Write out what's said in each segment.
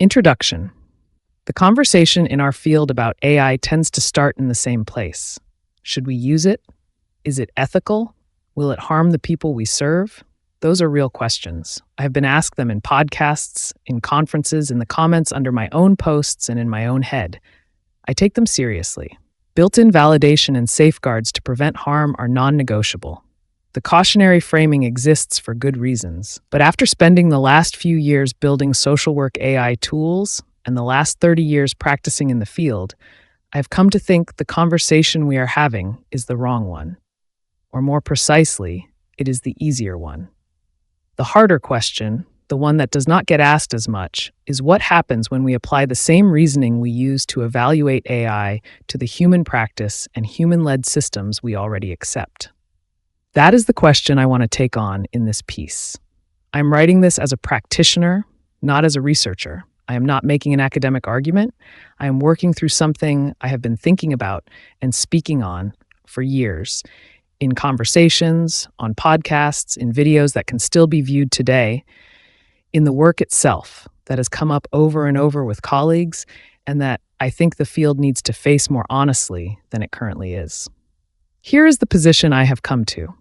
Introduction. The conversation in our field about AI tends to start in the same place. Should we use it? Is it ethical? Will it harm the people we serve? Those are real questions. I have been asked them in podcasts, in conferences, in the comments under my own posts, and in my own head. I take them seriously. Built-in validation and safeguards to prevent harm are non-negotiable. The cautionary framing exists for good reasons, but after spending the last few years building social work AI tools and the last 30 years practicing in the field, I have come to think the conversation we are having is the wrong one. Or more precisely, it is the easier one. The harder question, the one that does not get asked as much, is what happens when we apply the same reasoning we use to evaluate AI to the human practice and human-led systems we already accept. That is the question I want to take on in this piece. I'm writing this as a practitioner, not as a researcher. I am not making an academic argument. I am working through something I have been thinking about and speaking on for years, in conversations, on podcasts, in videos that can still be viewed today, in the work itself that has come up over and over with colleagues, and that I think the field needs to face more honestly than it currently is. Here is the position I have come to.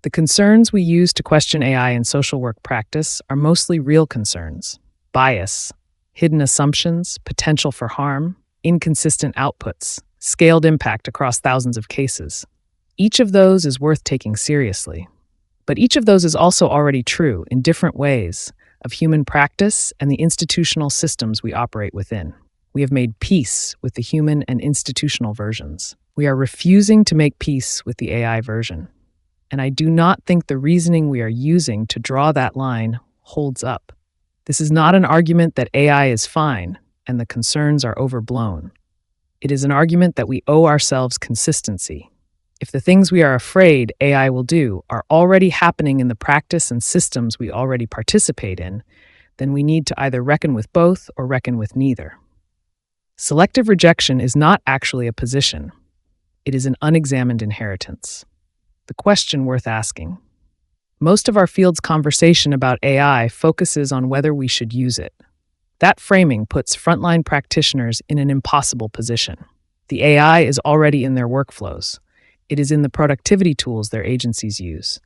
The concerns we use to question AI in social work practice are mostly real concerns: bias, hidden assumptions, potential for harm, inconsistent outputs, scaled impact across thousands of cases. Each of those is worth taking seriously. But each of those is also already true in different ways of human practice and the institutional systems we operate within. We have made peace with the human and institutional versions. We are refusing to make peace with the AI version. And I do not think the reasoning we are using to draw that line holds up. This is not an argument that AI is fine and the concerns are overblown. It is an argument that we owe ourselves consistency. If the things we are afraid AI will do are already happening in the practice and systems we already participate in, then we need to either reckon with both or reckon with neither. Selective rejection is not actually a position. It is an unexamined inheritance. The question worth asking. Most of our field's conversation about AI focuses on whether we should use it. That framing puts frontline practitioners in an impossible position. The AI is already in their workflows. It is in the productivity tools their agencies use.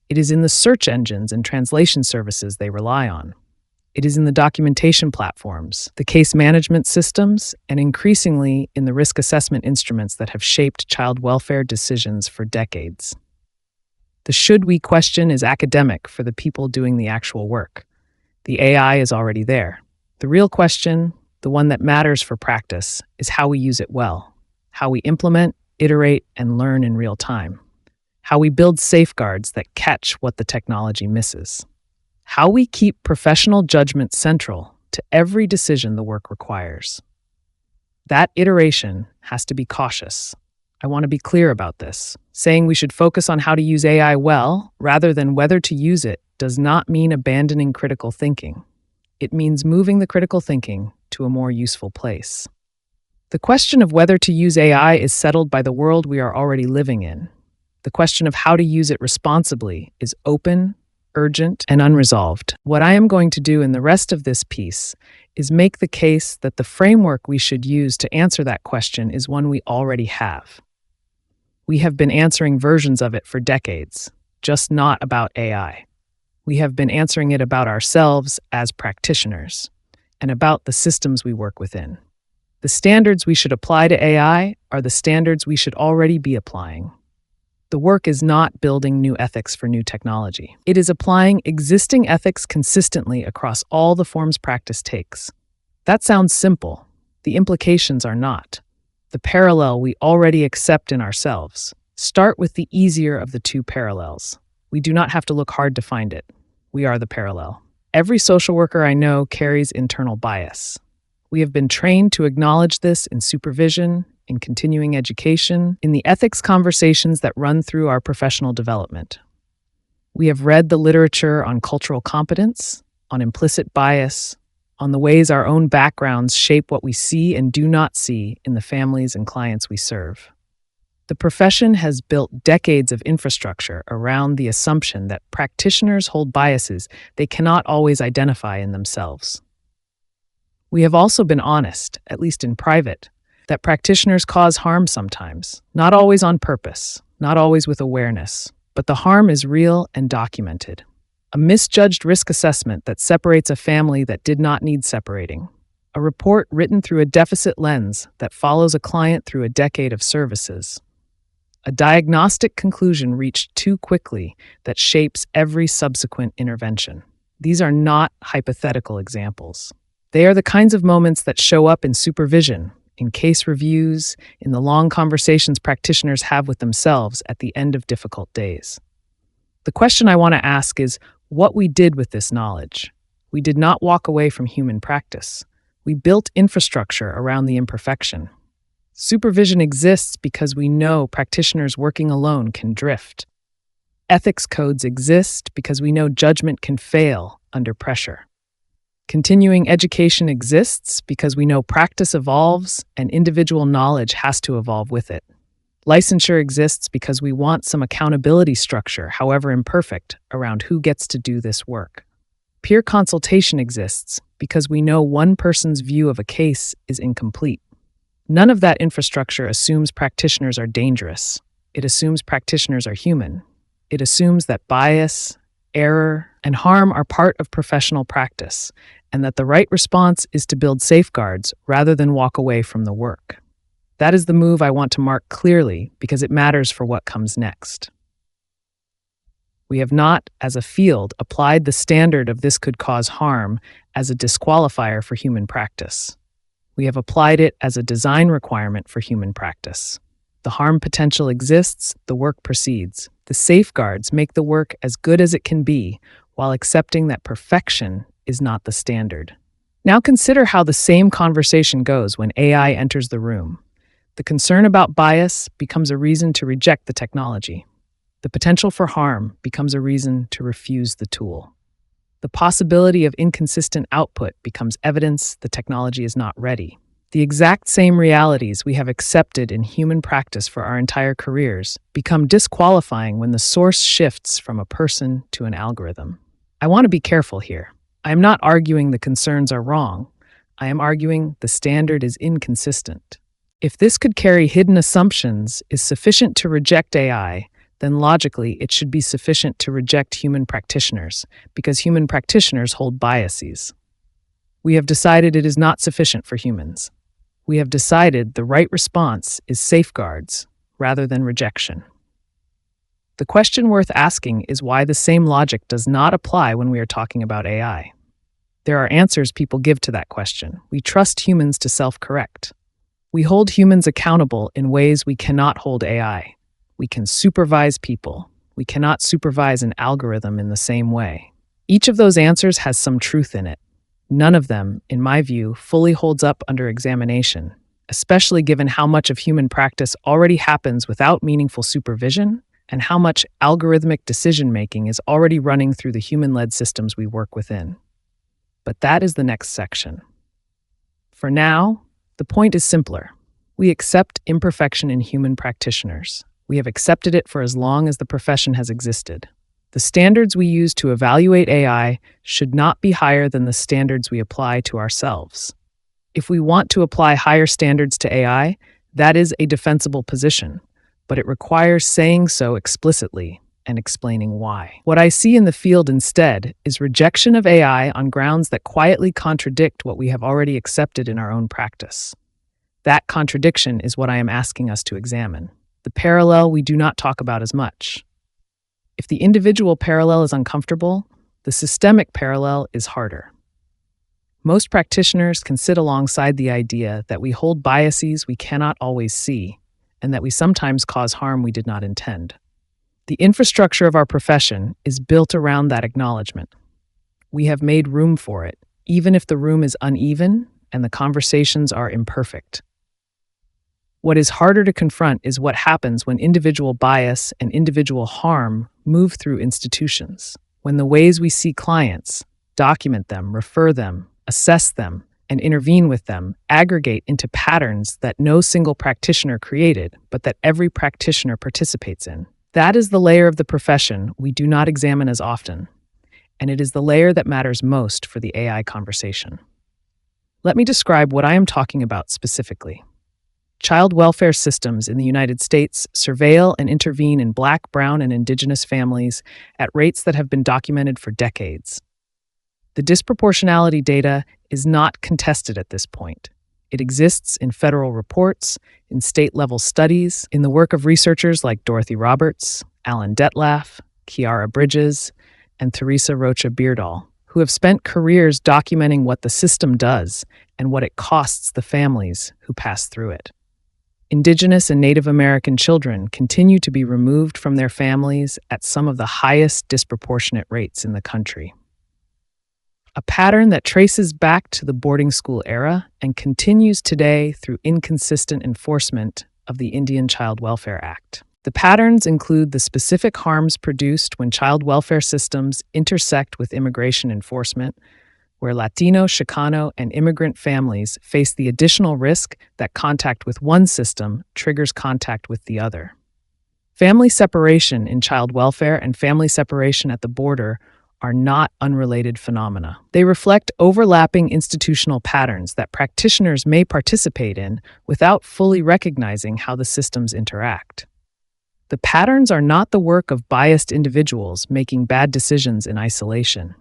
It is in the search engines and translation services they rely on. It is in the documentation platforms, the case management systems, and increasingly in the risk assessment instruments that have shaped child welfare decisions for decades. The should we question is academic for the people doing the actual work. The AI is already there. The real question, the one that matters for practice, is how we use it well, how we implement, iterate, and learn in real time, how we build safeguards that catch what the technology misses, how we keep professional judgment central to every decision the work requires. That iteration has to be cautious. I want to be clear about this. Saying we should focus on how to use AI well, rather than whether to use it, does not mean abandoning critical thinking. It means moving the critical thinking to a more useful place. The question of whether to use AI is settled by the world we are already living in. The question of how to use it responsibly is open, urgent, and unresolved. What I am going to do in the rest of this piece is make the case that the framework we should use to answer that question is one we already have. We have been answering versions of it for decades, just not about AI. We have been answering it about ourselves as practitioners and about the systems we work within. The standards we should apply to AI are the standards we should already be applying. The work is not building new ethics for new technology. It is applying existing ethics consistently across all the forms practice takes. That sounds simple. The implications are not. The parallel we already accept in ourselves. Start with the easier of the two parallels. We do not have to look hard to find it. We are the parallel. Every social worker I know carries internal bias. We have been trained to acknowledge this in supervision, in continuing education, in the ethics conversations that run through our professional development. We have read the literature on cultural competence, on implicit bias, on the ways our own backgrounds shape what we see and do not see in the families and clients we serve. The profession has built decades of infrastructure around the assumption that practitioners hold biases they cannot always identify in themselves. We have also been honest, at least in private, that practitioners cause harm sometimes, not always on purpose, not always with awareness, but the harm is real and documented. A misjudged risk assessment that separates a family that did not need separating. A report written through a deficit lens that follows a client through a decade of services. A diagnostic conclusion reached too quickly that shapes every subsequent intervention. These are not hypothetical examples. They are the kinds of moments that show up in supervision, in case reviews, in the long conversations practitioners have with themselves at the end of difficult days. The question I want to ask is what we did with this knowledge. We did not walk away from human practice. We built infrastructure around the imperfection. Supervision exists because we know practitioners working alone can drift. Ethics codes exist because we know judgment can fail under pressure. Continuing education exists because we know practice evolves and individual knowledge has to evolve with it. Licensure exists because we want some accountability structure, however imperfect, around who gets to do this work. Peer consultation exists because we know one person's view of a case is incomplete. None of that infrastructure assumes practitioners are dangerous. It assumes practitioners are human. It assumes that bias, error, and harm are part of professional practice, and that the right response is to build safeguards rather than walk away from the work. That is the move I want to mark clearly because it matters for what comes next. We have not, as a field, applied the standard of this could cause harm as a disqualifier for human practice. We have applied it as a design requirement for human practice. The harm potential exists, the work proceeds. The safeguards make the work as good as it can be, while accepting that perfection is not the standard. Now consider how the same conversation goes when AI enters the room. The concern about bias becomes a reason to reject the technology. The potential for harm becomes a reason to refuse the tool. The possibility of inconsistent output becomes evidence the technology is not ready. The exact same realities we have accepted in human practice for our entire careers become disqualifying when the source shifts from a person to an algorithm. I want to be careful here. I am not arguing the concerns are wrong. I am arguing the standard is inconsistent. If this could carry hidden assumptions is sufficient to reject AI, then logically it should be sufficient to reject human practitioners, because human practitioners hold biases. We have decided it is not sufficient for humans. We have decided the right response is safeguards rather than rejection. The question worth asking is why the same logic does not apply when we are talking about AI. There are answers people give to that question. We trust humans to self-correct. We hold humans accountable in ways we cannot hold AI. We can supervise people. We cannot supervise an algorithm in the same way. Each of those answers has some truth in it. None of them, in my view, fully holds up under examination, especially given how much of human practice already happens without meaningful supervision and how much algorithmic decision-making is already running through the human-led systems we work within. But that is the next section. For now, the point is simpler. We accept imperfection in human practitioners. We have accepted it for as long as the profession has existed. The standards we use to evaluate AI should not be higher than the standards we apply to ourselves. If we want to apply higher standards to AI, that is a defensible position, but it requires saying so explicitly and explaining why. What I see in the field instead is rejection of AI on grounds that quietly contradict what we have already accepted in our own practice. That contradiction is what I am asking us to examine. The parallel we do not talk about as much. If the individual parallel is uncomfortable, the systemic parallel is harder. Most practitioners can sit alongside the idea that we hold biases we cannot always see, and that we sometimes cause harm we did not intend. The infrastructure of our profession is built around that acknowledgement. We have made room for it, even if the room is uneven and the conversations are imperfect. What is harder to confront is what happens when individual bias and individual harm move through institutions, when the ways we see clients, document them, refer them, assess them, and intervene with them aggregate into patterns that no single practitioner created, but that every practitioner participates in. That is the layer of the profession we do not examine as often, and it is the layer that matters most for the AI conversation. Let me describe what I am talking about specifically. Child welfare systems in the United States surveil and intervene in Black, Brown, and Indigenous families at rates that have been documented for decades. The disproportionality data is not contested at this point. It exists in federal reports, in state-level studies, in the work of researchers like Dorothy Roberts, Alan Detlaf, Kiara Bridges, and Theresa Rocha Beardall, who have spent careers documenting what the system does and what it costs the families who pass through it. Indigenous and Native American children continue to be removed from their families at some of the highest disproportionate rates in the country. A pattern that traces back to the boarding school era and continues today through inconsistent enforcement of the Indian Child Welfare Act. The patterns include the specific harms produced when child welfare systems intersect with immigration enforcement, where Latino, Chicano, and immigrant families face the additional risk that contact with one system triggers contact with the other. Family separation in child welfare and family separation at the border are not unrelated phenomena. They reflect overlapping institutional patterns that practitioners may participate in without fully recognizing how the systems interact. The patterns are not the work of biased individuals making bad decisions in isolation.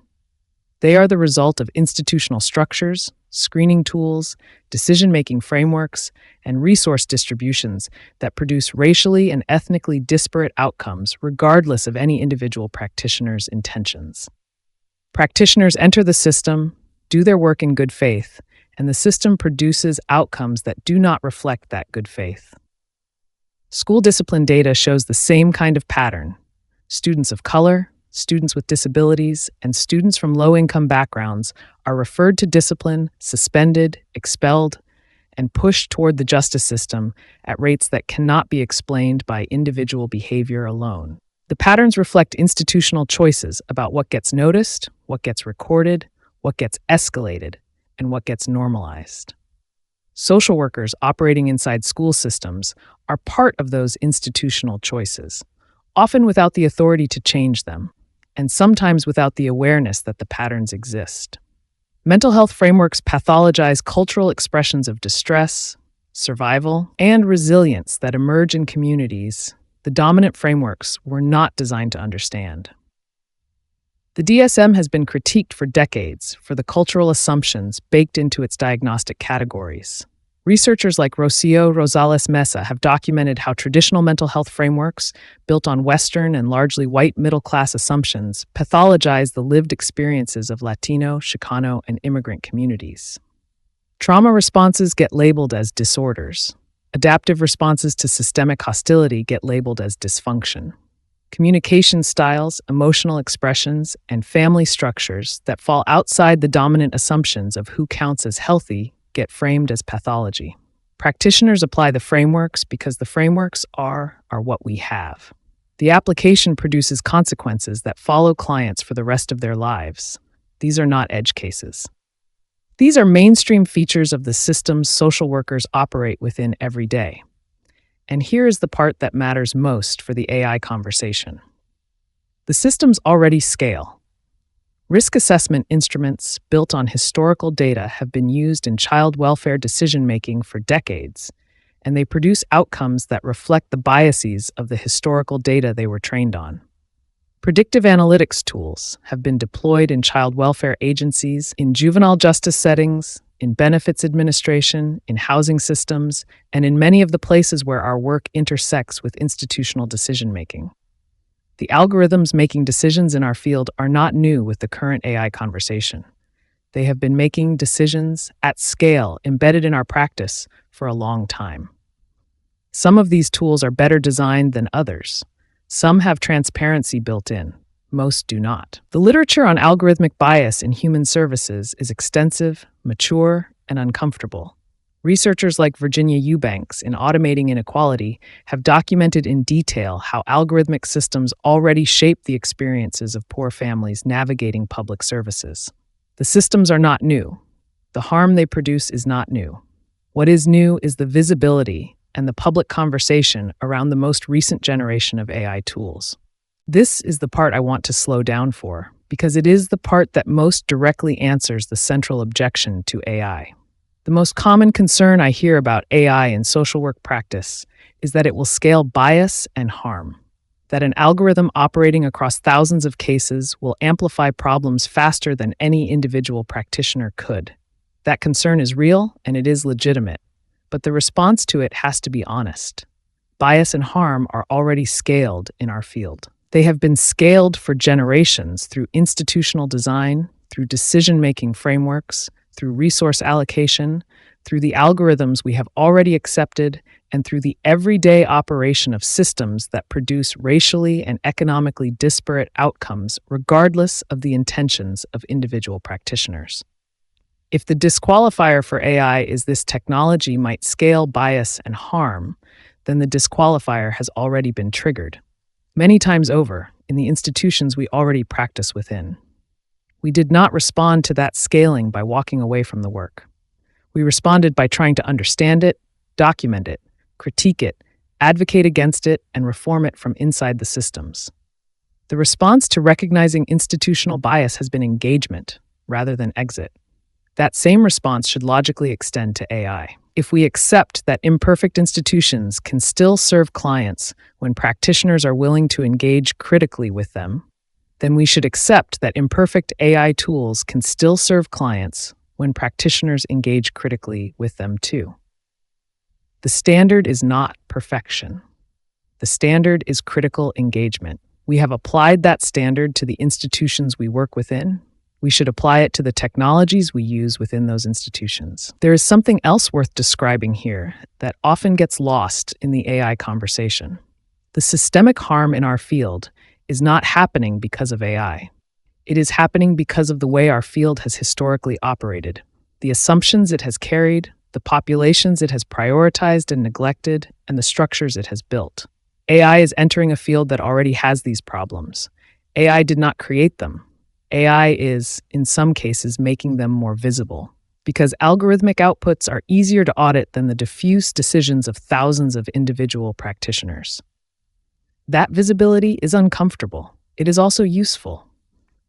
They are the result of institutional structures, screening tools, decision-making frameworks, and resource distributions that produce racially and ethnically disparate outcomes regardless of any individual practitioner's intentions. Practitioners enter the system, do their work in good faith, and the system produces outcomes that do not reflect that good faith. School discipline data shows the same kind of pattern. Students of color, students with disabilities, and students from low-income backgrounds are referred to discipline, suspended, expelled, and pushed toward the justice system at rates that cannot be explained by individual behavior alone. The patterns reflect institutional choices about what gets noticed, what gets recorded, what gets escalated, and what gets normalized. Social workers operating inside school systems are part of those institutional choices, often without the authority to change them, and sometimes without the awareness that the patterns exist. Mental health frameworks pathologize cultural expressions of distress, survival, and resilience that emerge in communities the dominant frameworks were not designed to understand. The DSM has been critiqued for decades for the cultural assumptions baked into its diagnostic categories. Researchers like Rocio Rosales Mesa have documented how traditional mental health frameworks, built on Western and largely white middle-class assumptions, pathologize the lived experiences of Latino, Chicano, and immigrant communities. Trauma responses get labeled as disorders. Adaptive responses to systemic hostility get labeled as dysfunction. Communication styles, emotional expressions, and family structures that fall outside the dominant assumptions of who counts as healthy get framed as pathology. Practitioners apply the frameworks because the frameworks are what we have. The application produces consequences that follow clients for the rest of their lives. These are not edge cases. These are mainstream features of the systems social workers operate within every day. And here is the part that matters most for the AI conversation. The systems already scale. Risk assessment instruments built on historical data have been used in child welfare decision-making for decades, and they produce outcomes that reflect the biases of the historical data they were trained on. Predictive analytics tools have been deployed in child welfare agencies, in juvenile justice settings, in benefits administration, in housing systems, and in many of the places where our work intersects with institutional decision-making. The algorithms making decisions in our field are not new with the current AI conversation. They have been making decisions at scale embedded in our practice for a long time. Some of these tools are better designed than others. Some have transparency built in. Most do not. The literature on algorithmic bias in human services is extensive, mature, and uncomfortable. Researchers like Virginia Eubanks in Automating Inequality have documented in detail how algorithmic systems already shape the experiences of poor families navigating public services. The systems are not new. The harm they produce is not new. What is new is the visibility and the public conversation around the most recent generation of AI tools. This is the part I want to slow down for, because it is the part that most directly answers the central objection to AI. The most common concern I hear about AI in social work practice is that it will scale bias and harm, that an algorithm operating across thousands of cases will amplify problems faster than any individual practitioner could. That concern is real and it is legitimate, but the response to it has to be honest. Bias and harm are already scaled in our field. They have been scaled for generations through institutional design, through decision-making frameworks, through resource allocation, through the algorithms we have already accepted, and through the everyday operation of systems that produce racially and economically disparate outcomes regardless of the intentions of individual practitioners. If the disqualifier for AI is this technology might scale bias and harm, then the disqualifier has already been triggered, many times over, in the institutions we already practice within. We did not respond to that scaling by walking away from the work. We responded by trying to understand it, document it, critique it, advocate against it, and reform it from inside the systems. The response to recognizing institutional bias has been engagement, rather than exit. That same response should logically extend to AI. If we accept that imperfect institutions can still serve clients when practitioners are willing to engage critically with them, then we should accept that imperfect AI tools can still serve clients when practitioners engage critically with them too. The standard is not perfection. The standard is critical engagement. We have applied that standard to the institutions we work within. We should apply it to the technologies we use within those institutions. There is something else worth describing here that often gets lost in the AI conversation. The systemic harm in our field is not happening because of AI. It is happening because of the way our field has historically operated, the assumptions it has carried, the populations it has prioritized and neglected, and the structures it has built. AI is entering a field that already has these problems. AI did not create them. AI is, in some cases, making them more visible, because algorithmic outputs are easier to audit than the diffuse decisions of thousands of individual practitioners. That visibility is uncomfortable. It is also useful.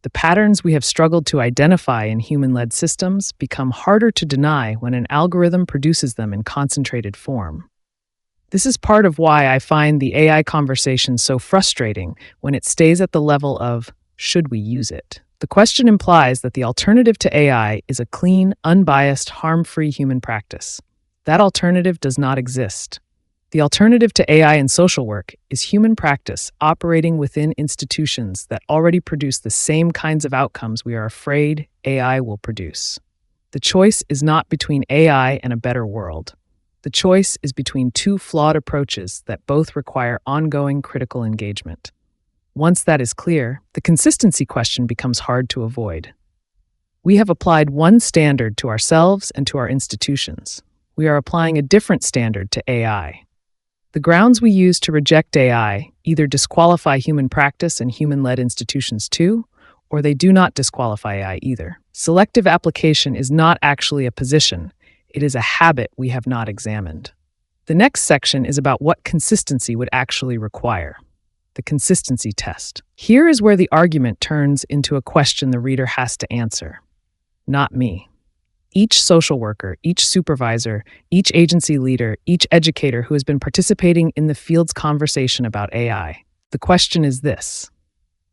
The patterns we have struggled to identify in human-led systems become harder to deny when an algorithm produces them in concentrated form. This is part of why I find the AI conversation so frustrating when it stays at the level of, should we use it? The question implies that the alternative to AI is a clean, unbiased, harm-free human practice. That alternative does not exist. The alternative to AI in social work is human practice operating within institutions that already produce the same kinds of outcomes we are afraid AI will produce. The choice is not between AI and a better world. The choice is between two flawed approaches that both require ongoing critical engagement. Once that is clear, the consistency question becomes hard to avoid. We have applied one standard to ourselves and to our institutions. We are applying a different standard to AI. The grounds we use to reject AI either disqualify human practice and human-led institutions too, or they do not disqualify AI either. Selective application is not actually a position. It is a habit we have not examined. The next section is about what consistency would actually require. The consistency test. Here is where the argument turns into a question the reader has to answer. Not me. Each social worker, each supervisor, each agency leader, each educator who has been participating in the field's conversation about AI. The question is this.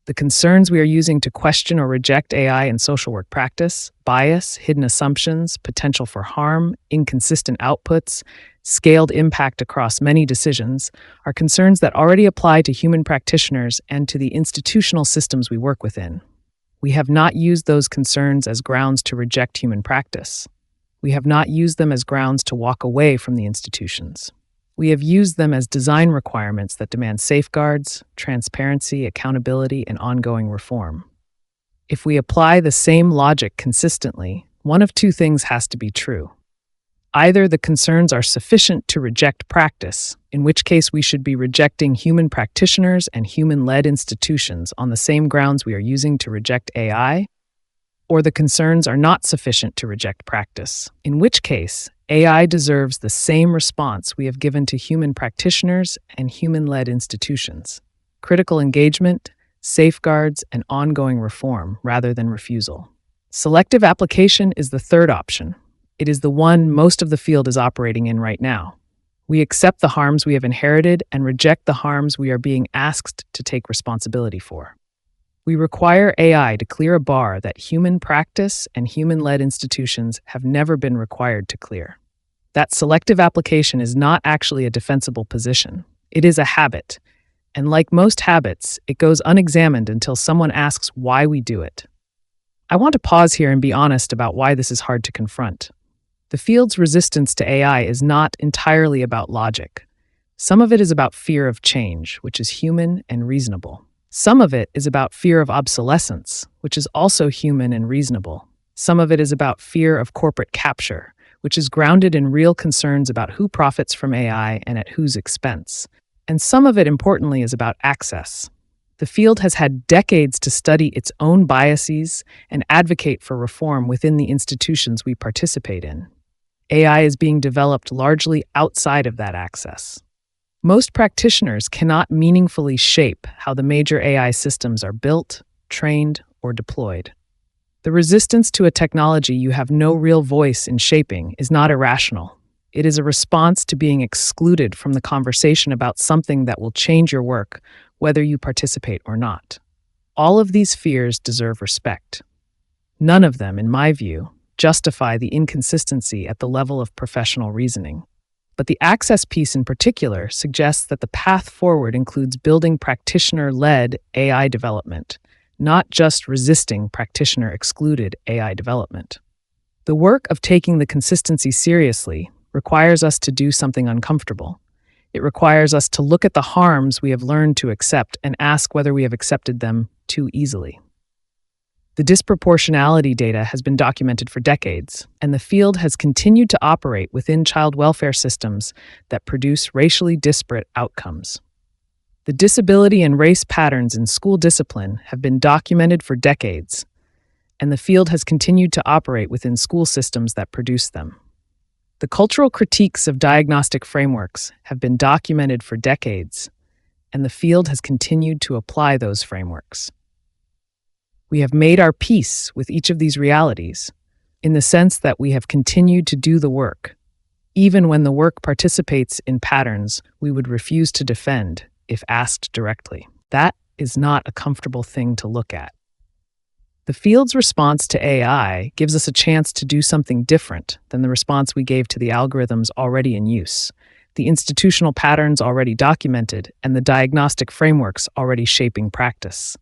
The concerns we are using to question or reject AI in social work practice, bias, hidden assumptions, potential for harm, inconsistent outputs, scaled impact across many decisions, are concerns that already apply to human practitioners and to the institutional systems we work within. We have not used those concerns as grounds to reject human practice. We have not used them as grounds to walk away from the institutions. We have used them as design requirements that demand safeguards, transparency, accountability, and ongoing reform. If we apply the same logic consistently, one of two things has to be true. Either the concerns are sufficient to reject practice, in which case we should be rejecting human practitioners and human-led institutions on the same grounds we are using to reject AI, or the concerns are not sufficient to reject practice, in which case AI deserves the same response we have given to human practitioners and human-led institutions: critical engagement, safeguards, and ongoing reform rather than refusal. Selective application is the third option. It is the one most of the field is operating in right now. We accept the harms we have inherited and reject the harms we are being asked to take responsibility for. We require AI to clear a bar that human practice and human-led institutions have never been required to clear. That selective application is not actually a defensible position. It is a habit. And like most habits, it goes unexamined until someone asks why we do it. I want to pause here and be honest about why this is hard to confront. The field's resistance to AI is not entirely about logic. Some of it is about fear of change, which is human and reasonable. Some of it is about fear of obsolescence, which is also human and reasonable. Some of it is about fear of corporate capture, which is grounded in real concerns about who profits from AI and at whose expense. And some of it, importantly, is about access. The field has had decades to study its own biases and advocate for reform within the institutions we participate in. AI is being developed largely outside of that access. Most practitioners cannot meaningfully shape how the major AI systems are built, trained, or deployed. The resistance to a technology you have no real voice in shaping is not irrational. It is a response to being excluded from the conversation about something that will change your work, whether you participate or not. All of these fears deserve respect. None of them, in my view, justify the inconsistency at the level of professional reasoning. But the access piece in particular suggests that the path forward includes building practitioner-led AI development, not just resisting practitioner-excluded AI development. The work of taking the consistency seriously requires us to do something uncomfortable. It requires us to look at the harms we have learned to accept and ask whether we have accepted them too easily. The disproportionality data has been documented for decades, and the field has continued to operate within child welfare systems that produce racially disparate outcomes. The disability and race patterns in school discipline have been documented for decades, and the field has continued to operate within school systems that produce them. The cultural critiques of diagnostic frameworks have been documented for decades, and the field has continued to apply those frameworks. We have made our peace with each of these realities, in the sense that we have continued to do the work, even when the work participates in patterns we would refuse to defend if asked directly. That is not a comfortable thing to look at. The field's response to AI gives us a chance to do something different than the response we gave to the algorithms already in use, the institutional patterns already documented, and the diagnostic frameworks already shaping practice.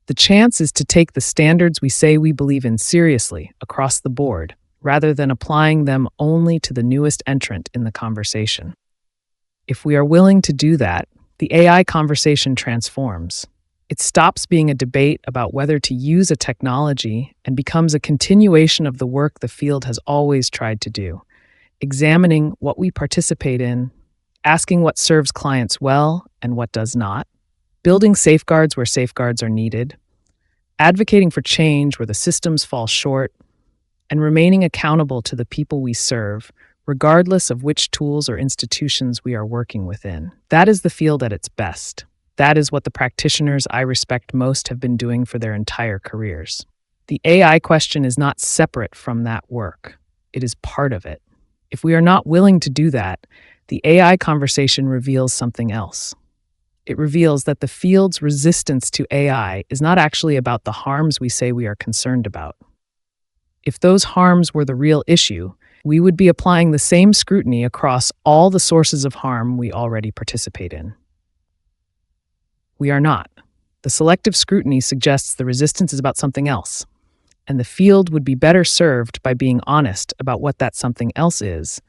The chance is to take the standards we say we believe in seriously across the board, rather than applying them only to the newest entrant in the conversation. If we are willing to do that, the AI conversation transforms. It stops being a debate about whether to use a technology and becomes a continuation of the work the field has always tried to do, examining what we participate in, asking what serves clients well and what does not, building safeguards where safeguards are needed, advocating for change where the systems fall short, and remaining accountable to the people we serve, regardless of which tools or institutions we are working within. That is the field at its best. That is what the practitioners I respect most have been doing for their entire careers. The AI question is not separate from that work. It is part of it. If we are not willing to do that, the AI conversation reveals something else. It reveals that the field's resistance to AI is not actually about the harms we say we are concerned about. If those harms were the real issue, we would be applying the same scrutiny across all the sources of harm we already participate in. We are not. The selective scrutiny suggests the resistance is about something else, and the field would be better served by being honest about what that something else is,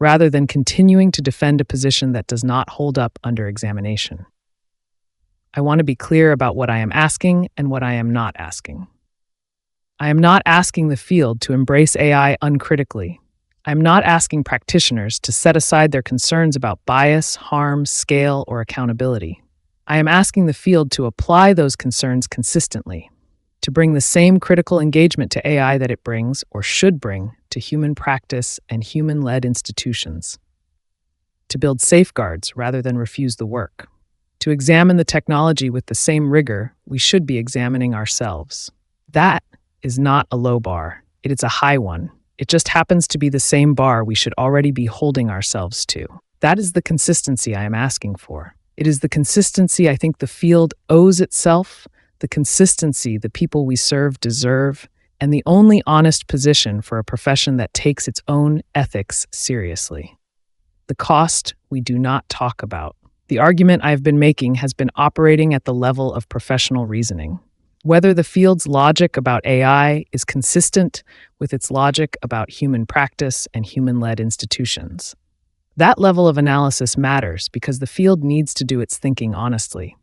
rather than continuing to defend a position that does not hold up under examination. I want to be clear about what I am asking and what I am not asking. I am not asking the field to embrace AI uncritically. I am not asking practitioners to set aside their concerns about bias, harm, scale, or accountability. I am asking the field to apply those concerns consistently, to bring the same critical engagement to AI that it brings, or should bring, to human practice and human-led institutions, to build safeguards rather than refuse the work, to examine the technology with the same rigor we should be examining ourselves. That is not a low bar. It is a high one. It just happens to be the same bar we should already be holding ourselves to. That is the consistency I am asking for. It is the consistency I think the field owes itself, the consistency the people we serve deserve, and the only honest position for a profession that takes its own ethics seriously. The cost we do not talk about. The argument I have been making has been operating at the level of professional reasoning. Whether the field's logic about AI is consistent with its logic about human practice and human-led institutions. That level of analysis matters because the field needs to do its thinking honestly.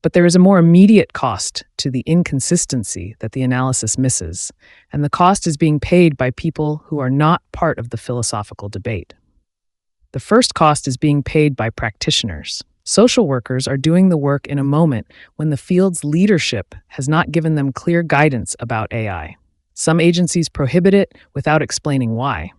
But there is a more immediate cost to the inconsistency that the analysis misses, and the cost is being paid by people who are not part of the philosophical debate. The first cost is being paid by practitioners. Social workers are doing the work in a moment when the field's leadership has not given them clear guidance about AI. Some agencies prohibit it without explaining why.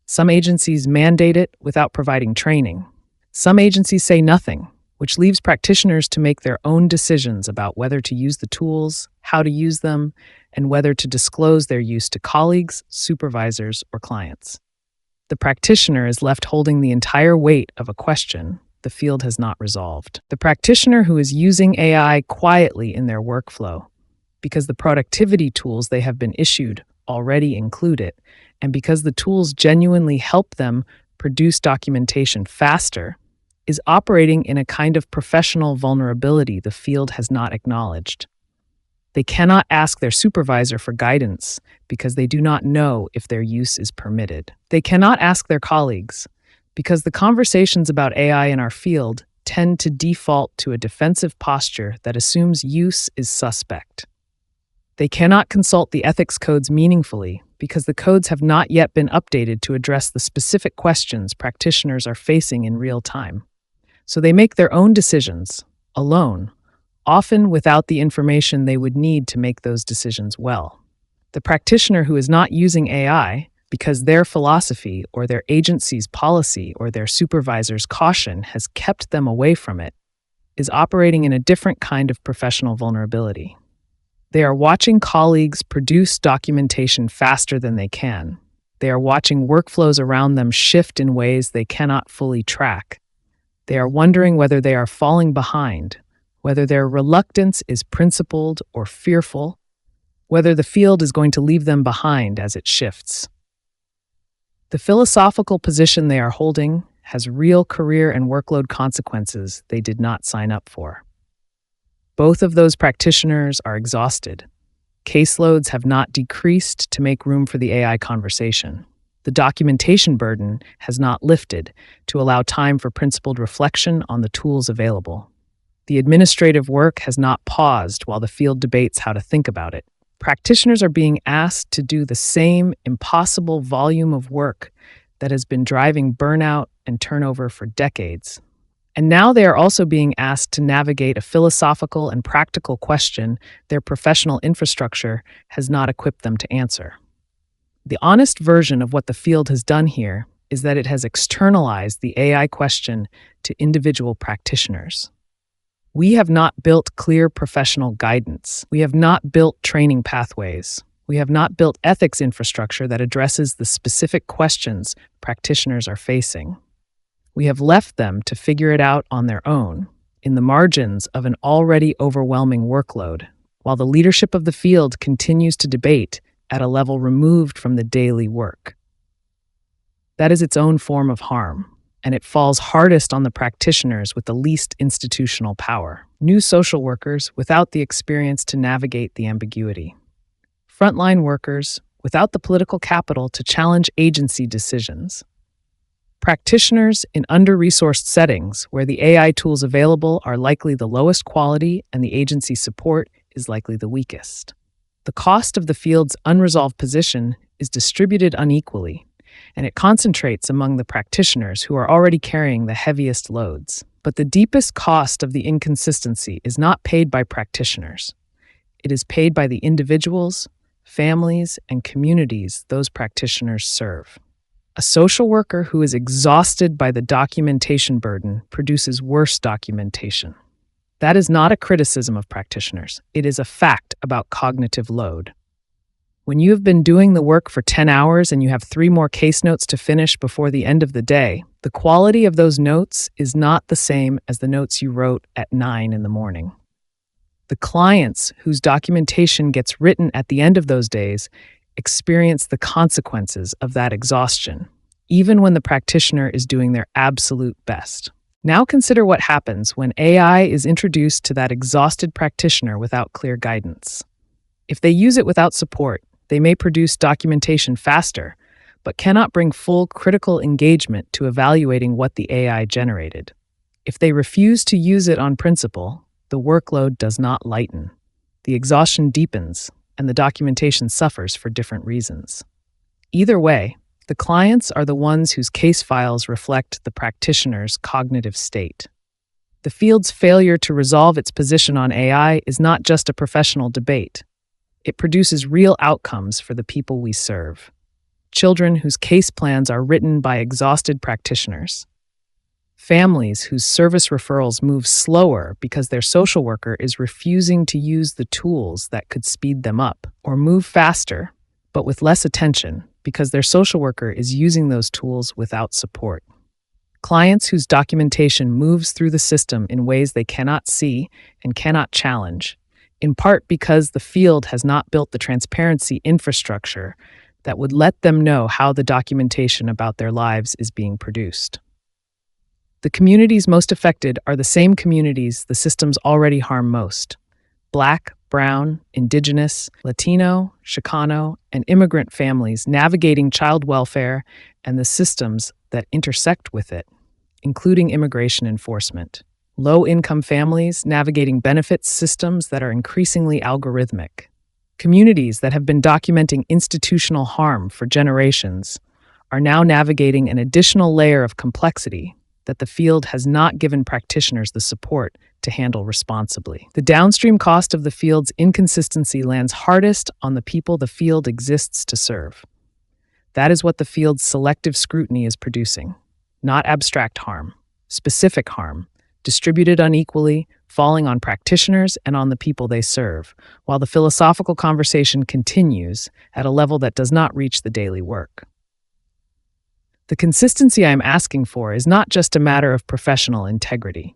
Some agencies mandate it without providing training. Some agencies say nothing, which leaves practitioners to make their own decisions about whether to use the tools, how to use them, and whether to disclose their use to colleagues, supervisors, or clients. The practitioner is left holding the entire weight of a question the field has not resolved. The practitioner who is using AI quietly in their workflow, because the productivity tools they have been issued already include it, and because the tools genuinely help them produce documentation faster, is operating in a kind of professional vulnerability the field has not acknowledged. They cannot ask their supervisor for guidance because they do not know if their use is permitted. They cannot ask their colleagues because the conversations about AI in our field tend to default to a defensive posture that assumes use is suspect. They cannot consult the ethics codes meaningfully because the codes have not yet been updated to address the specific questions practitioners are facing in real time. So they make their own decisions, alone, often without the information they would need to make those decisions well. The practitioner who is not using AI because their philosophy or their agency's policy or their supervisor's caution has kept them away from it is operating in a different kind of professional vulnerability. They are watching colleagues produce documentation faster than they can. They are watching workflows around them shift in ways they cannot fully track. They are wondering whether they are falling behind, whether their reluctance is principled or fearful, whether the field is going to leave them behind as it shifts. The philosophical position they are holding has real career and workload consequences they did not sign up for. Both of those practitioners are exhausted. Caseloads have not decreased to make room for the AI conversation. The documentation burden has not lifted to allow time for principled reflection on the tools available. The administrative work has not paused while the field debates how to think about it. Practitioners are being asked to do the same impossible volume of work that has been driving burnout and turnover for decades. And now they are also being asked to navigate a philosophical and practical question their professional infrastructure has not equipped them to answer. The honest version of what the field has done here is that it has externalized the AI question to individual practitioners. We have not built clear professional guidance. We have not built training pathways. We have not built ethics infrastructure that addresses the specific questions practitioners are facing. We have left them to figure it out on their own, in the margins of an already overwhelming workload, while the leadership of the field continues to debate at a level removed from the daily work. That is its own form of harm, and it falls hardest on the practitioners with the least institutional power, new social workers without the experience to navigate the ambiguity, frontline workers without the political capital to challenge agency decisions, practitioners in under-resourced settings where the AI tools available are likely the lowest quality and the agency support is likely the weakest. The cost of the field's unresolved position is distributed unequally, and it concentrates among the practitioners who are already carrying the heaviest loads. But the deepest cost of the inconsistency is not paid by practitioners. It is paid by the individuals, families, and communities those practitioners serve. A social worker who is exhausted by the documentation burden produces worse documentation. That is not a criticism of practitioners. It is a fact about cognitive load. When you have been doing the work for 10 hours and you have 3 more case notes to finish before the end of the day, the quality of those notes is not the same as the notes you wrote at 9 in the morning. The clients whose documentation gets written at the end of those days experience the consequences of that exhaustion, even when the practitioner is doing their absolute best. Now consider what happens when AI is introduced to that exhausted practitioner without clear guidance. If they use it without support, they may produce documentation faster, but cannot bring full critical engagement to evaluating what the AI generated. If they refuse to use it on principle, the workload does not lighten. The exhaustion deepens, and the documentation suffers for different reasons. Either way, the clients are the ones whose case files reflect the practitioner's cognitive state. The field's failure to resolve its position on AI is not just a professional debate. It produces real outcomes for the people we serve. Children whose case plans are written by exhausted practitioners. Families whose service referrals move slower because their social worker is refusing to use the tools that could speed them up, or move faster, but with less attention because their social worker is using those tools without support. Clients whose documentation moves through the system in ways they cannot see and cannot challenge, in part because the field has not built the transparency infrastructure that would let them know how the documentation about their lives is being produced. The communities most affected are the same communities the systems already harm most: Black, Brown, Indigenous, Latino, Chicano, and immigrant families navigating child welfare and the systems that intersect with it, including immigration enforcement. Low-income families navigating benefits systems that are increasingly algorithmic. Communities that have been documenting institutional harm for generations are now navigating an additional layer of complexity that the field has not given practitioners the support to handle responsibly. The downstream cost of the field's inconsistency lands hardest on the people the field exists to serve. That is what the field's selective scrutiny is producing, not abstract harm, specific harm, distributed unequally, falling on practitioners and on the people they serve, while the philosophical conversation continues at a level that does not reach the daily work. The consistency I am asking for is not just a matter of professional integrity.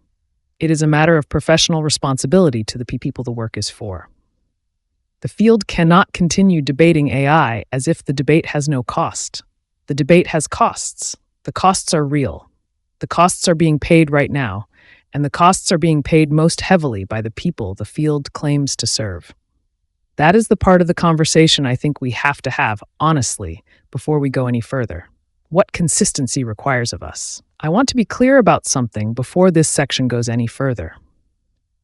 It is a matter of professional responsibility to the people the work is for. The field cannot continue debating AI as if the debate has no cost. The debate has costs. The costs are real. The costs are being paid right now, and the costs are being paid most heavily by the people the field claims to serve. That is the part of the conversation I think we have to have, honestly, before we go any further. What consistency requires of us. I want to be clear about something before this section goes any further.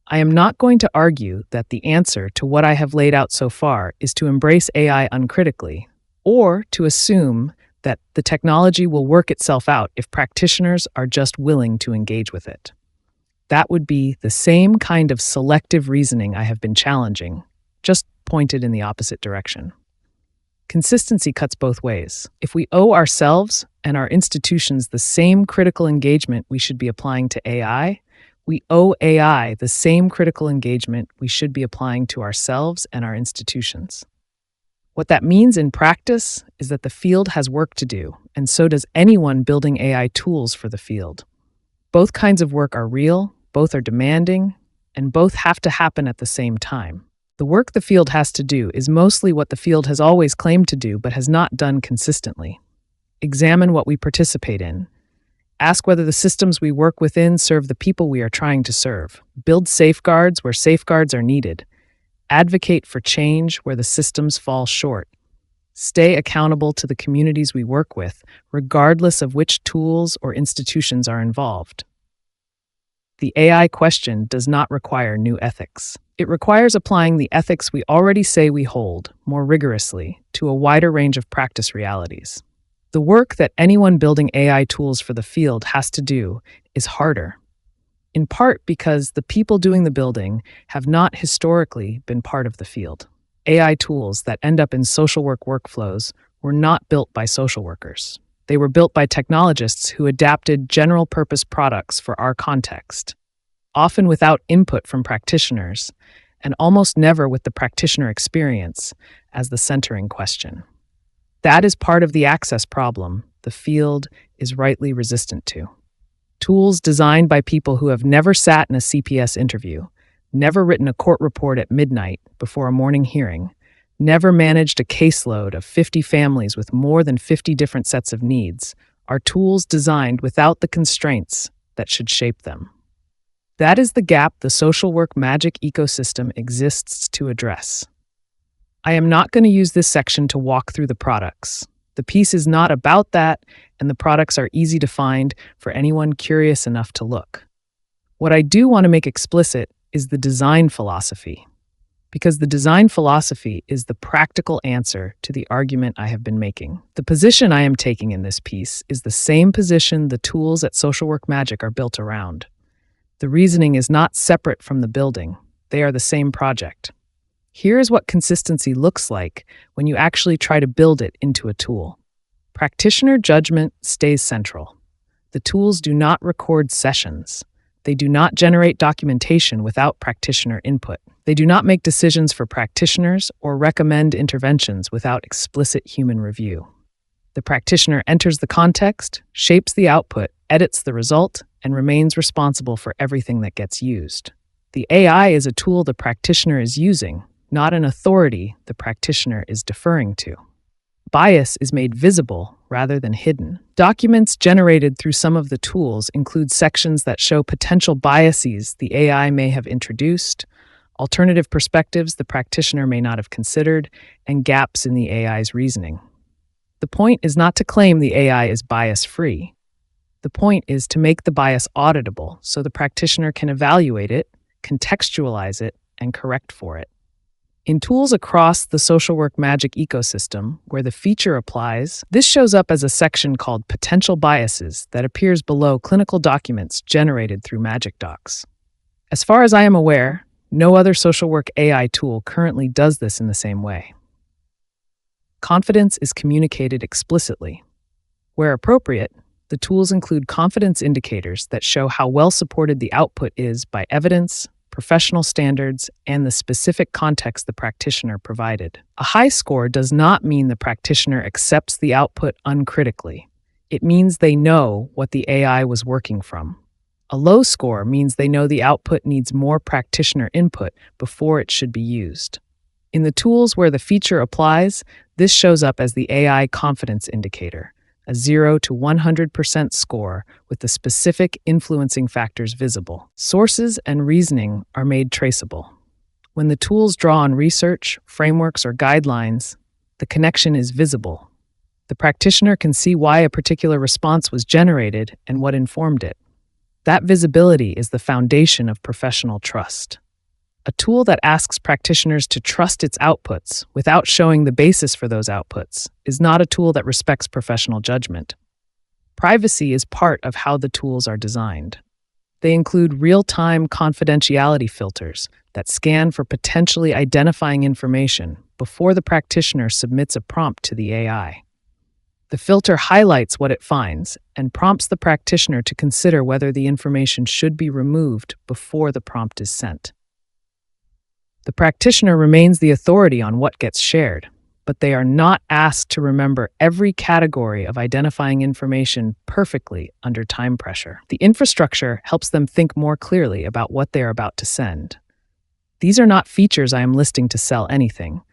I am not going to argue that the answer to what I have laid out so far is to embrace AI uncritically, or to assume that the technology will work itself out if practitioners are just willing to engage with it. That would be the same kind of selective reasoning I have been challenging, just pointed in the opposite direction. Consistency cuts both ways. If we owe ourselves and our institutions the same critical engagement we should be applying to AI, we owe AI the same critical engagement we should be applying to ourselves and our institutions. What that means in practice is that the field has work to do, and so does anyone building AI tools for the field. Both kinds of work are real, both are demanding, and both have to happen at the same time. The work the field has to do is mostly what the field has always claimed to do but has not done consistently. Examine what we participate in. Ask whether the systems we work within serve the people we are trying to serve. Build safeguards where safeguards are needed. Advocate for change where the systems fall short. Stay accountable to the communities we work with, regardless of which tools or institutions are involved. The AI question does not require new ethics. It requires applying the ethics we already say we hold more rigorously to a wider range of practice realities. The work that anyone building AI tools for the field has to do is harder, in part because the people doing the building have not historically been part of the field. AI tools that end up in social work workflows were not built by social workers. They were built by technologists who adapted general-purpose products for our context, often without input from practitioners, and almost never with the practitioner experience as the centering question. That is part of the access problem the field is rightly resistant to. Tools designed by people who have never sat in a CPS interview, never written a court report at midnight before a morning hearing, never managed a caseload of 50 families with more than 50 different sets of needs, are tools designed without the constraints that should shape them. That is the gap the social work magic ecosystem exists to address. I am not going to use this section to walk through the products. The piece is not about that, and the products are easy to find for anyone curious enough to look. What I do want to make explicit is the design philosophy, because the design philosophy is the practical answer to the argument I have been making. The position I am taking in this piece is the same position the tools at Social Work Magic are built around. The reasoning is not separate from the building. They are the same project. Here is what consistency looks like when you actually try to build it into a tool. Practitioner judgment stays central. The tools do not record sessions. They do not generate documentation without practitioner input. They do not make decisions for practitioners or recommend interventions without explicit human review. The practitioner enters the context, shapes the output, edits the result, and remains responsible for everything that gets used. The AI is a tool the practitioner is using, not an authority the practitioner is deferring to. Bias is made visible rather than hidden. Documents generated through some of the tools include sections that show potential biases the AI may have introduced, alternative perspectives the practitioner may not have considered, and gaps in the AI's reasoning. The point is not to claim the AI is bias-free. The point is to make the bias auditable so the practitioner can evaluate it, contextualize it, and correct for it. In tools across the social work magic ecosystem, where the feature applies, this shows up as a section called Potential Biases that appears below clinical documents generated through Magic Docs. As far as I am aware, no other social work AI tool currently does this in the same way. Confidence is communicated explicitly. Where appropriate, the tools include confidence indicators that show how well supported the output is by evidence, professional standards, and the specific context the practitioner provided. A high score does not mean the practitioner accepts the output uncritically. It means they know what the AI was working from. A low score means they know the output needs more practitioner input before it should be used. In the tools where the feature applies, this shows up as the AI confidence indicator, a 0 to 100% score with the specific influencing factors visible. Sources and reasoning are made traceable. When the tools draw on research, frameworks, or guidelines, the connection is visible. The practitioner can see why a particular response was generated and what informed it. That visibility is the foundation of professional trust. A tool that asks practitioners to trust its outputs without showing the basis for those outputs is not a tool that respects professional judgment. Privacy is part of how the tools are designed. They include real-time confidentiality filters that scan for potentially identifying information before the practitioner submits a prompt to the AI. The filter highlights what it finds and prompts the practitioner to consider whether the information should be removed before the prompt is sent. The practitioner remains the authority on what gets shared, but they are not asked to remember every category of identifying information perfectly under time pressure. The infrastructure helps them think more clearly about what they are about to send. These are not features I am listing to sell anything.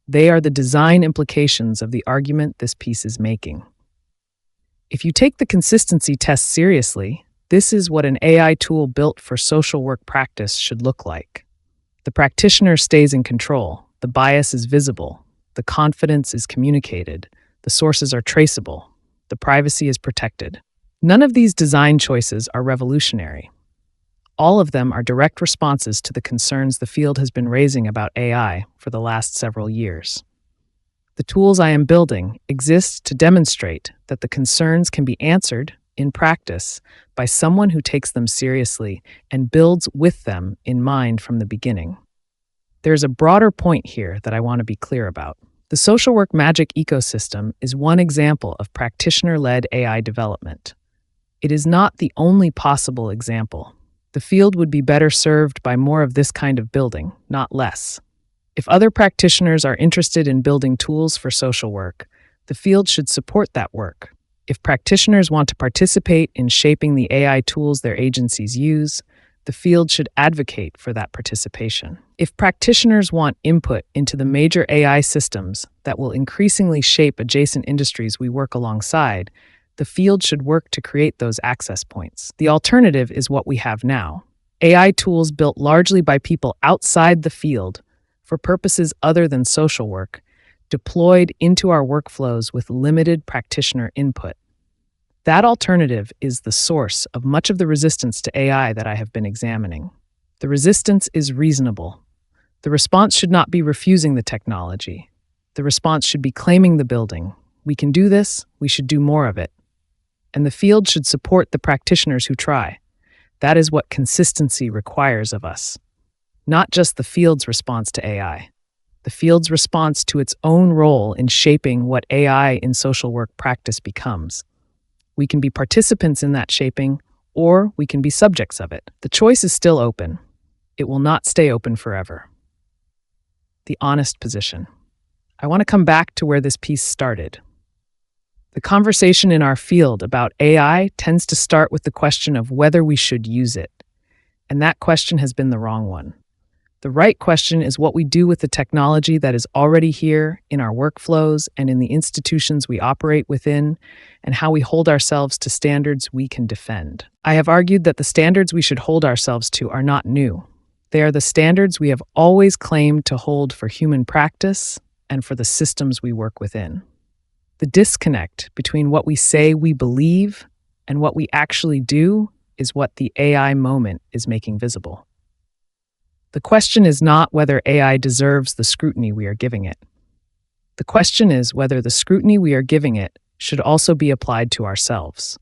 They are the design implications of the argument this piece is making. If you take the consistency test seriously, this is what an AI tool built for social work practice should look like. The practitioner stays in control, the bias is visible, the confidence is communicated, the sources are traceable, the privacy is protected. None of these design choices are revolutionary. All of them are direct responses to the concerns the field has been raising about AI for the last several years. The tools I am building exist to demonstrate that the concerns can be answered in practice by someone who takes them seriously and builds with them in mind from the beginning. There's a broader point here that I want to be clear about. The social work magic ecosystem is one example of practitioner-led AI development. It is not the only possible example. The field would be better served by more of this kind of building, not less. If other practitioners are interested in building tools for social work, the field should support that work. If practitioners want to participate in shaping the AI tools their agencies use, the field should advocate for that participation. If practitioners want input into the major AI systems that will increasingly shape adjacent industries we work alongside, the field should work to create those access points. The alternative is what we have now: AI tools built largely by people outside the field for purposes other than social work, deployed into our workflows with limited practitioner input. That alternative is the source of much of the resistance to AI that I have been examining. The resistance is reasonable. The response should not be refusing the technology. The response should be claiming the building. We can do this, we should do more of it. And the field should support the practitioners who try. That is what consistency requires of us. Not just the field's response to AI. The field's response to its own role in shaping what AI in social work practice becomes. We can be participants in that shaping, or we can be subjects of it. The choice is still open. It will not stay open forever. The honest position. I want to come back to where this piece started. The conversation in our field about AI tends to start with the question of whether we should use it. And that question has been the wrong one. The right question is what we do with the technology that is already here in our workflows and in the institutions we operate within, and how we hold ourselves to standards we can defend. I have argued that the standards we should hold ourselves to are not new. They are the standards we have always claimed to hold for human practice and for the systems we work within. The disconnect between what we say we believe and what we actually do is what the AI moment is making visible. The question is not whether AI deserves the scrutiny we are giving it. The question is whether the scrutiny we are giving it should also be applied to ourselves,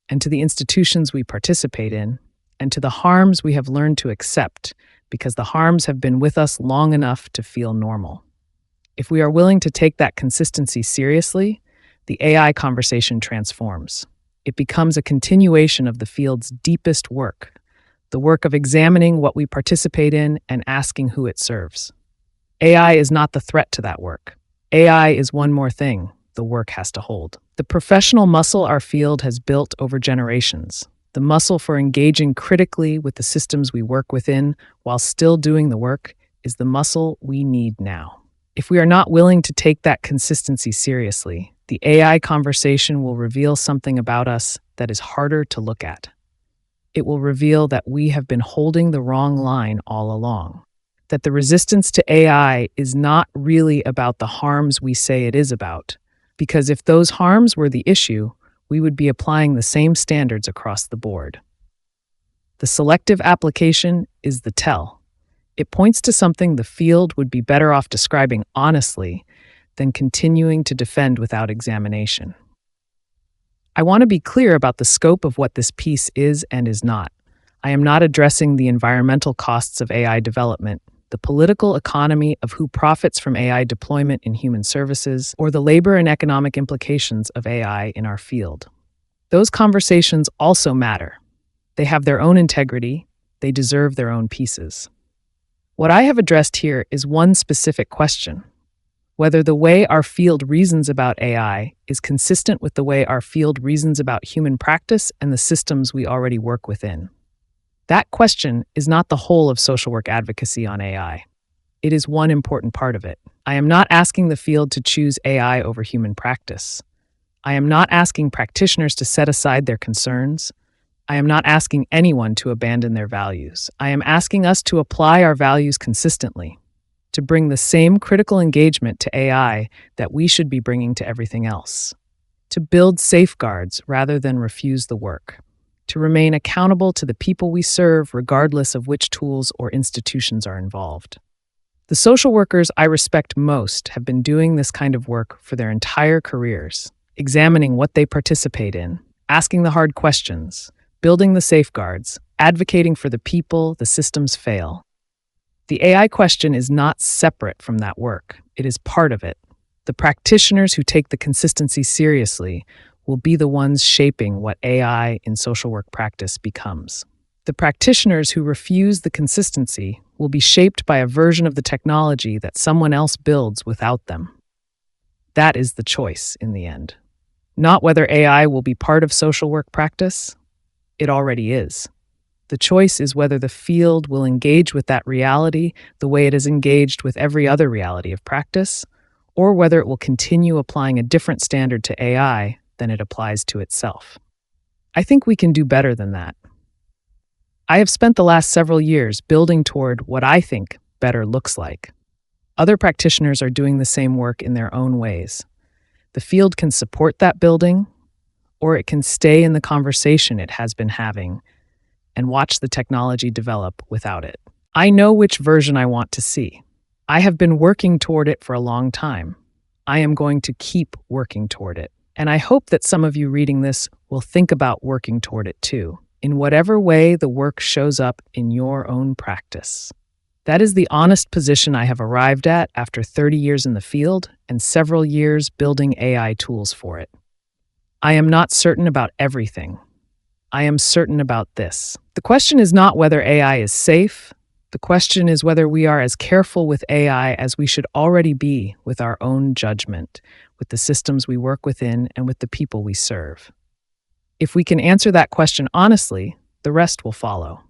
and to the institutions we participate in, and to the harms we have learned to accept, because the harms have been with us long enough to feel normal. If we are willing to take that consistency seriously, the AI conversation transforms. It becomes a continuation of the field's deepest work, the work of examining what we participate in and asking who it serves. AI is not the threat to that work. AI is one more thing the work has to hold. The professional muscle our field has built over generations, the muscle for engaging critically with the systems we work within while still doing the work, is the muscle we need now. If we are not willing to take that consistency seriously, the AI conversation will reveal something about us that is harder to look at. It will reveal that we have been holding the wrong line all along, that the resistance to AI is not really about the harms we say it is about, because if those harms were the issue, we would be applying the same standards across the board. The selective application is the tell. It points to something the field would be better off describing honestly than continuing to defend without examination. I want to be clear about the scope of what this piece is and is not. I am not addressing the environmental costs of AI development, the political economy of who profits from AI deployment in human services, or the labor and economic implications of AI in our field. Those conversations also matter. They have their own integrity. They deserve their own pieces. What I have addressed here is one specific question: whether the way our field reasons about AI is consistent with the way our field reasons about human practice and the systems we already work within. That question is not the whole of social work advocacy on AI. It is one important part of it. I am not asking the field to choose AI over human practice. I am not asking practitioners to set aside their concerns. I am not asking anyone to abandon their values. I am asking us to apply our values consistently, to bring the same critical engagement to AI that we should be bringing to everything else, to build safeguards rather than refuse the work, to remain accountable to the people we serve regardless of which tools or institutions are involved. The social workers I respect most have been doing this kind of work for their entire careers, examining what they participate in, asking the hard questions, building the safeguards, advocating for the people the systems fail. The AI question is not separate from that work. It is part of it. The practitioners who take the consistency seriously will be the ones shaping what AI in social work practice becomes. The practitioners who refuse the consistency will be shaped by a version of the technology that someone else builds without them. That is the choice in the end. Not whether AI will be part of social work practice. It already is. The choice is whether the field will engage with that reality the way it is engaged with every other reality of practice, or whether it will continue applying a different standard to AI than it applies to itself. I think we can do better than that. I have spent the last several years building toward what I think better looks like. Other practitioners are doing the same work in their own ways. The field can support that building, or it can stay in the conversation it has been having and watch the technology develop without it. I know which version I want to see. I have been working toward it for a long time. I am going to keep working toward it. And I hope that some of you reading this will think about working toward it too, in whatever way the work shows up in your own practice. That is the honest position I have arrived at after 30 years in the field and several years building AI tools for it. I am not certain about everything. I am certain about this. The question is not whether AI is safe. The question is whether we are as careful with AI as we should already be with our own judgment, with the systems we work within, and with the people we serve. If we can answer that question honestly, the rest will follow.